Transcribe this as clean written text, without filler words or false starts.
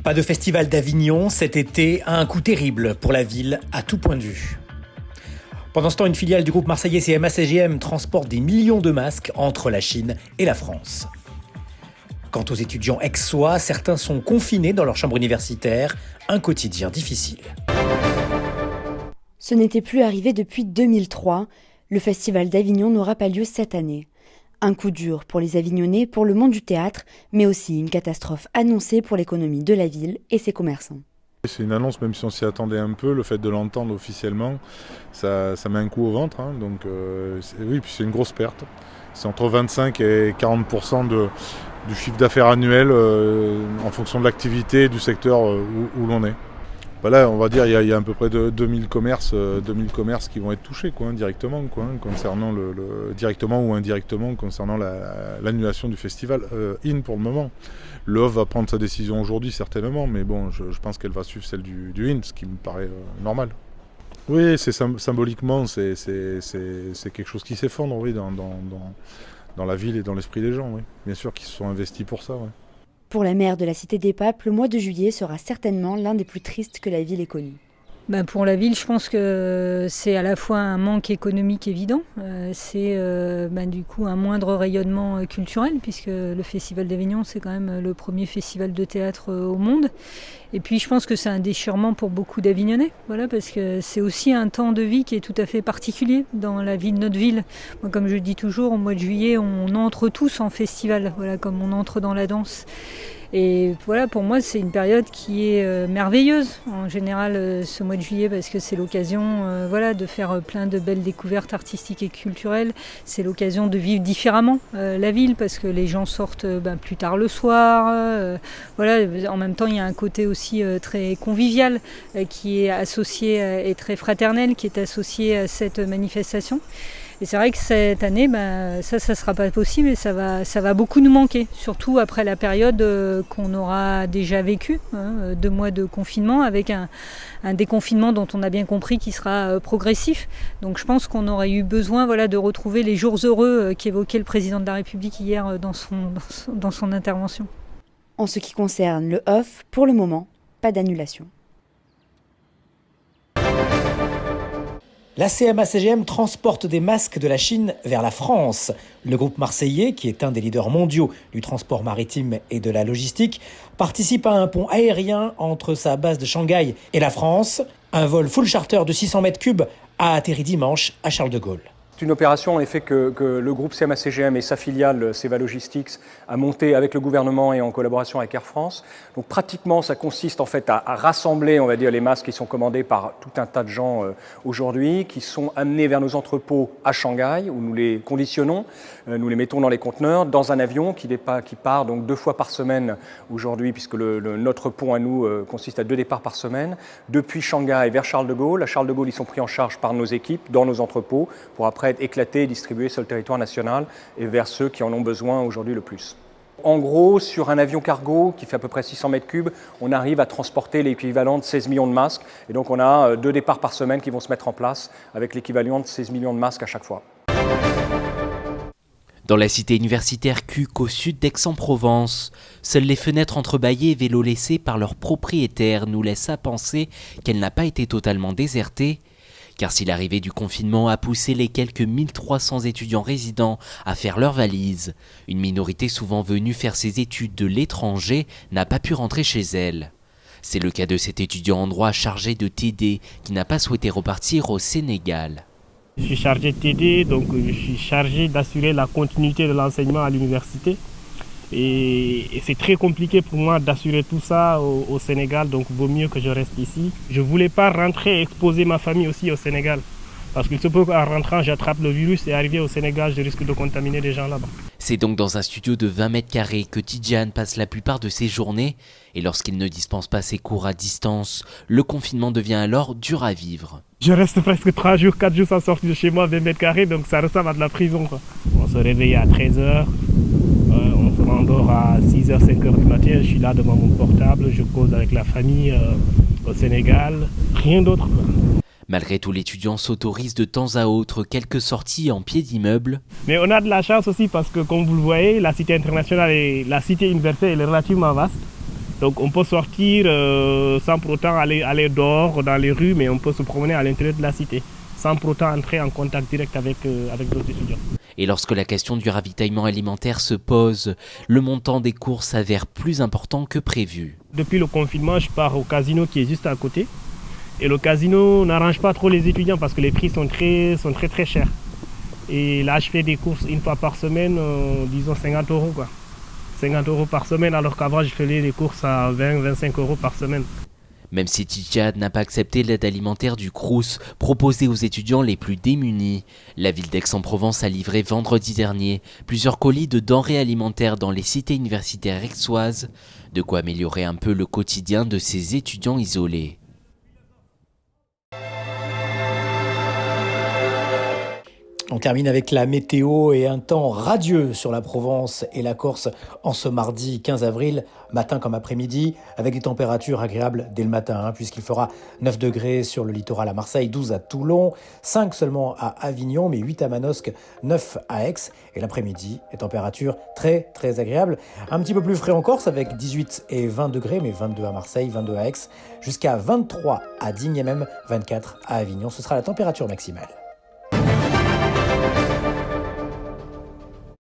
Pas de festival d'Avignon cet été, un coup terrible pour la ville à tout point de vue. Pendant ce temps, une filiale du groupe marseillais CMA-CGM transporte des millions de masques entre la Chine et la France. Quant aux étudiants aixois, certains sont confinés dans leur chambre universitaire, un quotidien difficile. Ce n'était plus arrivé depuis 2003. Le festival d'Avignon n'aura pas lieu cette année. Un coup dur pour les Avignonnais, pour le monde du théâtre, mais aussi une catastrophe annoncée pour l'économie de la ville et ses commerçants. C'est une annonce, même si on s'y attendait un peu, le fait de l'entendre officiellement, ça met un coup au ventre. Oui, puis c'est une grosse perte. C'est entre 25 et 40% du chiffre d'affaires annuel en fonction de l'activité du secteur où l'on est. Là, on va dire il y a à peu près 2000 commerces qui vont être touchés directement, concernant directement ou indirectement concernant l'annulation du festival pour le moment. Le OFF va prendre sa décision aujourd'hui certainement, mais bon, je pense qu'elle va suivre celle du IN, ce qui me paraît normal. Oui, c'est symboliquement, c'est quelque chose qui s'effondre, oui, dans la ville et dans l'esprit des gens, oui. Bien sûr qu'ils se sont investis pour ça, oui. Pour la maire de la Cité des Papes, le mois de juillet sera certainement l'un des plus tristes que la ville ait connu. Pour la ville, je pense que c'est à la fois un manque économique évident, c'est du coup un moindre rayonnement culturel, puisque le Festival d'Avignon, c'est quand même le premier festival de théâtre au monde. Et puis je pense que c'est un déchirement pour beaucoup d'Avignonnais, parce que c'est aussi un temps de vie qui est tout à fait particulier dans la vie de notre ville. Moi, comme je le dis toujours, au mois de juillet, on entre tous en festival, comme on entre dans la danse. Et pour moi, c'est une période qui est merveilleuse, en général, ce mois de juillet, parce que c'est l'occasion de faire plein de belles découvertes artistiques et culturelles. C'est l'occasion de vivre différemment la ville, parce que les gens sortent plus tard le soir. En même temps, il y a un côté aussi très convivial qui est associé et très fraternel, qui est associé à cette manifestation. Et c'est vrai que cette année, ça sera pas possible et ça va beaucoup nous manquer, surtout après la période qu'on aura déjà vécue, 2 mois de confinement avec un déconfinement dont on a bien compris qu'il sera progressif. Donc je pense qu'on aurait eu besoin de retrouver les jours heureux qu'évoquait le président de la République hier dans son intervention. En ce qui concerne le OFF, pour le moment, pas d'annulation. La CMA-CGM transporte des masques de la Chine vers la France. Le groupe marseillais, qui est un des leaders mondiaux du transport maritime et de la logistique, participe à un pont aérien entre sa base de Shanghai et la France. Un vol full charter de 600 mètres cubes a atterri dimanche à Charles de Gaulle. C'est une opération en effet que le groupe CMA-CGM et sa filiale CEVA Logistics a monté avec le gouvernement et en collaboration avec Air France. Donc pratiquement ça consiste en fait à rassembler les masques qui sont commandés par tout un tas de gens aujourd'hui, qui sont amenés vers nos entrepôts à Shanghai où nous les conditionnons, nous les mettons dans les conteneurs dans un avion qui part donc 2 fois par semaine aujourd'hui, puisque notre pont à nous consiste à 2 départs par semaine, depuis Shanghai vers Charles de Gaulle. À Charles de Gaulle, ils sont pris en charge par nos équipes dans nos entrepôts pour après être éclatés et distribués sur le territoire national et vers ceux qui en ont besoin aujourd'hui le plus. En gros, sur un avion cargo qui fait à peu près 600 mètres cubes, on arrive à transporter l'équivalent de 16 millions de masques. Et donc on a 2 départs par semaine qui vont se mettre en place avec l'équivalent de 16 millions de masques à chaque fois. Dans la cité universitaire CUC au sud d'Aix-en-Provence, seules les fenêtres entrebâillées et vélos laissés par leurs propriétaires nous laissent à penser qu'elle n'a pas été totalement désertée. Car si l'arrivée du confinement a poussé les quelques 1300 étudiants résidents à faire leurs valises, une minorité souvent venue faire ses études de l'étranger n'a pas pu rentrer chez elle. C'est le cas de cet étudiant en droit chargé de TD qui n'a pas souhaité repartir au Sénégal. Je suis chargé de TD, donc je suis chargé d'assurer la continuité de l'enseignement à l'université. Et c'est très compliqué pour moi d'assurer tout ça au Sénégal, donc il vaut mieux que je reste ici. Je ne voulais pas rentrer et exposer ma famille aussi au Sénégal. Parce qu'il se peut qu'en rentrant, j'attrape le virus et arrivé au Sénégal, je risque de contaminer des gens là-bas. C'est donc dans un studio de 20 mètres carrés que Tidjane passe la plupart de ses journées. Et lorsqu'il ne dispense pas ses cours à distance, le confinement devient alors dur à vivre. Je reste presque 3 jours, 4 jours sans sortir de chez moi, 20 mètres carrés, donc ça ressemble à de la prison, quoi. On se réveille à 13h. On se rendort à 6h, 5h du matin, je suis là devant mon portable, je cause avec la famille au Sénégal, rien d'autre. Malgré tout, l'étudiant s'autorise de temps à autre quelques sorties en pied d'immeuble. Mais on a de la chance aussi parce que, comme vous le voyez, la cité internationale et la cité universitaire est relativement vaste. Donc on peut sortir sans pour autant aller dehors dans les rues, mais on peut se promener à l'intérieur de la cité, sans pour autant entrer en contact direct avec d'autres étudiants. Et lorsque la question du ravitaillement alimentaire se pose, le montant des courses s'avère plus important que prévu. Depuis le confinement, je pars au casino qui est juste à côté. Et le casino n'arrange pas trop les étudiants parce que les prix sont très chers. Et là, je fais des courses une fois par semaine, disons 50 €, quoi. 50 € par semaine, alors qu'avant, je faisais des courses à 20-25 € par semaine. Même si Tijad n'a pas accepté l'aide alimentaire du Crous proposée aux étudiants les plus démunis, la ville d'Aix-en-Provence a livré vendredi dernier plusieurs colis de denrées alimentaires dans les cités universitaires aixoises, de quoi améliorer un peu le quotidien de ces étudiants isolés. On termine avec la météo et un temps radieux sur la Provence et la Corse en ce mardi 15 avril, matin comme après-midi, avec des températures agréables dès le matin, puisqu'il fera 9 degrés sur le littoral à Marseille, 12 à Toulon, 5 seulement à Avignon, mais 8 à Manosque, 9 à Aix. Et l'après-midi, les températures très agréables. Un petit peu plus frais en Corse avec 18 et 20 degrés, mais 22 à Marseille, 22 à Aix, jusqu'à 23 à Digne et même 24 à Avignon. Ce sera la température maximale.